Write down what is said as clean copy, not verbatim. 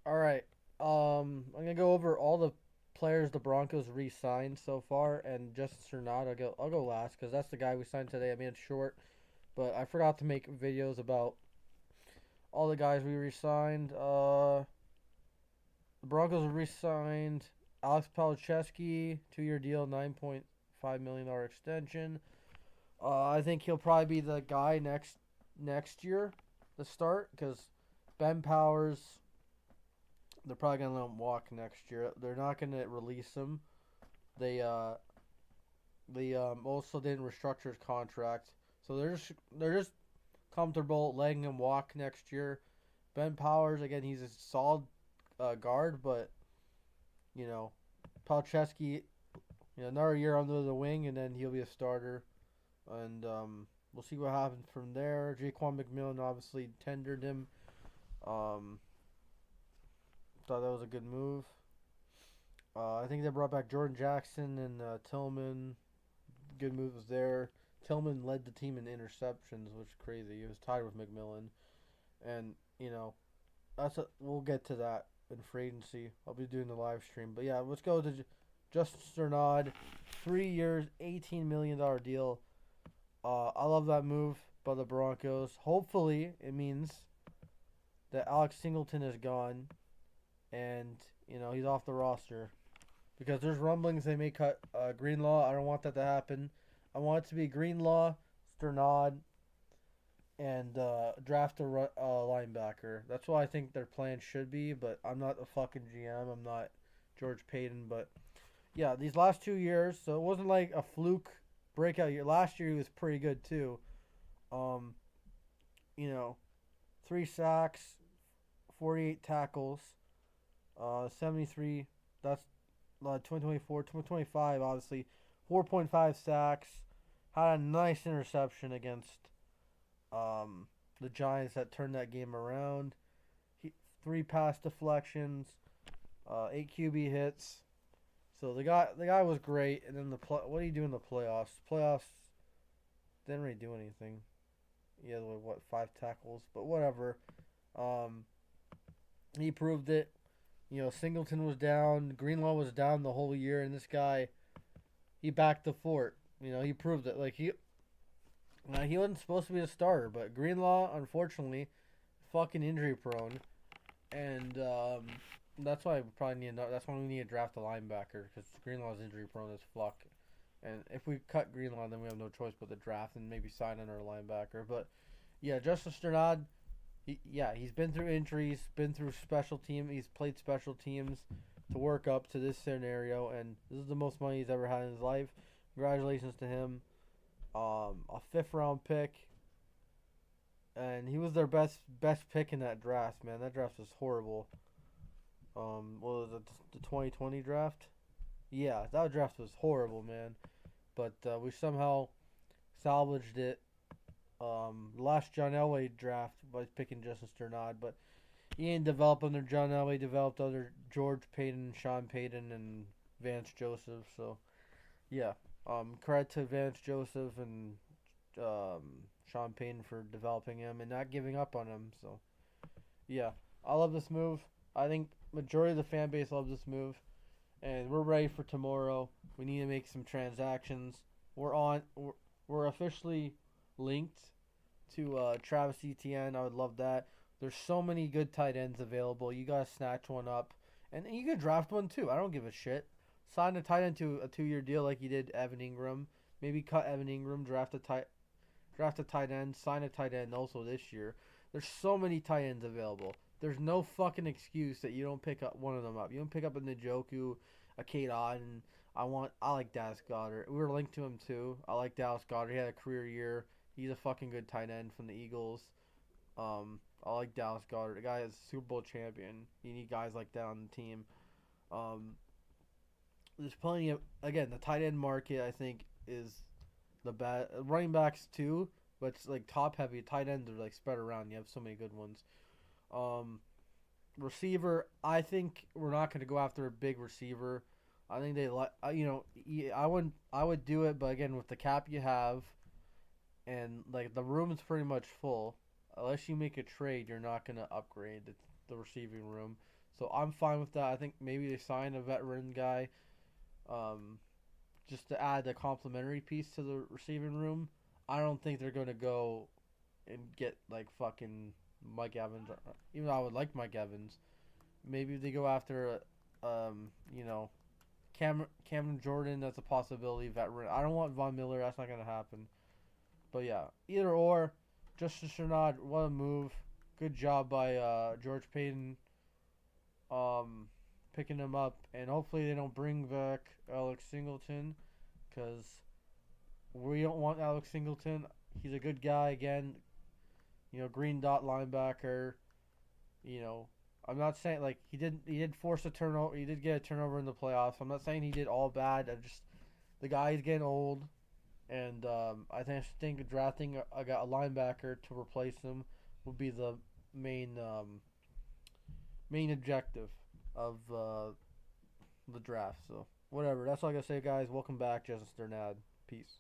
All right. I'm gonna go over all the players the Broncos re-signed so far, and Justin Strnad. I'll go last because that's the guy we signed today. I made it short, but I forgot to make videos about all the guys we re-signed. The Broncos re-signed Alex Palachewski, 2-year deal, $9.5 million extension. I think he'll probably be the guy next year to start because Ben Powers. They're probably gonna let him walk next year. They're not gonna release him. They also didn't restructure his contract, so they're just comfortable letting him walk next year. Ben Powers again, he's a solid guard, but you know, Palczewski, another year under the wing, and then he'll be a starter, and we'll see what happens from there. Jaquan McMillan obviously tendered him. Um, Thought that was a good move. I think they brought back Jordan Jackson and Tillman. Good moves there. Tillman led the team in interceptions, which is crazy. He was tied with McMillan, and we'll get to that in free agency. I'll be doing the live stream, but yeah, let's go to Justin Strnad, 3 years, $18 million deal. I love that move by the Broncos. Hopefully, it means that Alex Singleton is gone, and he's off the roster because there's rumblings they may cut Greenlaw. I don't want that to happen. I want it to be Greenlaw, Strnad, and draft a linebacker. That's what I think their plan should be. But I'm not a fucking GM. I'm not George Payton. But yeah, these last 2 years, so it wasn't like a fluke breakout year. Last year he was pretty good too. Um, you know, 3 sacks, 48 tackles, 73. That's 2024, 2025. Obviously, 4.5 sacks. Had a nice interception against the Giants that turned that game around. 3 pass deflections, 8 QB hits. So the guy was great. And then what do you do in the playoffs? Playoffs didn't really do anything. He had 5 tackles, but whatever. Um, he proved it. Singleton was down, Greenlaw was down the whole year, and this guy, he backed the fort. He proved it. Like he wasn't supposed to be a starter, but Greenlaw, unfortunately, fucking injury prone, and that's why we probably need. That's why we need to draft a linebacker because Greenlaw's injury prone as fuck. And if we cut Greenlaw, then we have no choice but to draft and maybe sign another linebacker. But yeah, Justin Strnad, he's been through injuries, been through special team. He's played special teams to work up to this scenario, and this is the most money he's ever had in his life. Congratulations to him. A 5th round pick, and he was their best pick in that draft. Man, that draft was horrible. What was it? The 2020 draft? Yeah, that draft was horrible, man. But we somehow salvaged it. Last John Elway draft by picking Justin Strnad, but he didn't develop under John Elway. Developed under George Payton, Sean Payton, and Vance Joseph. So yeah, credit to Vance Joseph and um, Sean Payton for developing him and not giving up on him. So yeah, I love this move. I think majority of the fan base loves this move, and we're ready for tomorrow. We need to make some transactions. We're on. We're officially linked to Travis Etienne. I would love that. There's so many good tight ends available. You gotta snatch one up, and you could draft one too. I don't give a shit. Sign a tight end to a 2-year deal like you did Evan Ingram. Maybe cut Evan Ingram, draft a tight end, sign a tight end also this year. There's so many tight ends available. There's no fucking excuse that you don't pick up one of them up. You don't pick up a Njoku, a Kate Otten. I like Dallas Goedert. We were linked to him too. I like Dallas Goedert. He had a career year. He's a fucking good tight end from the Eagles. I like Dallas Goedert. The guy is a Super Bowl champion. You need guys like that on the team. Um, there's plenty of, again, the tight end market I think is the bad. Running backs too, but it's like top heavy. Tight ends are like spread around. You have so many good ones. Um, Receiver, I think we're not going to go after a big receiver. I think they like I would do it, but again with the cap you have and like the room is pretty much full. Unless you make a trade, you're not going to upgrade the receiving room. So I'm fine with that. I think maybe they sign a veteran guy, um, just to add a complementary piece to the receiving room. I don't think they're going to go and get like fucking Mike Evans. Even though I would like Mike Evans, maybe they go after, you know, Cameron Jordan. That's a possibility. Veteran. I don't want Von Miller. That's not going to happen. But yeah, either or. Justin Strnad, what a move. Good job by George Payton, um, picking him up, and hopefully they don't bring back Alex Singleton, because we don't want Alex Singleton. He's a good guy again. Green dot linebacker. You know, I'm not saying like he did force a turnover. He did get a turnover in the playoffs. I'm not saying he did all bad. I just the guy's getting old, and I think drafting a linebacker to replace him would be the main main objective of the draft. So whatever. That's all I gotta say, guys. Welcome back, Justin Strnad. Peace.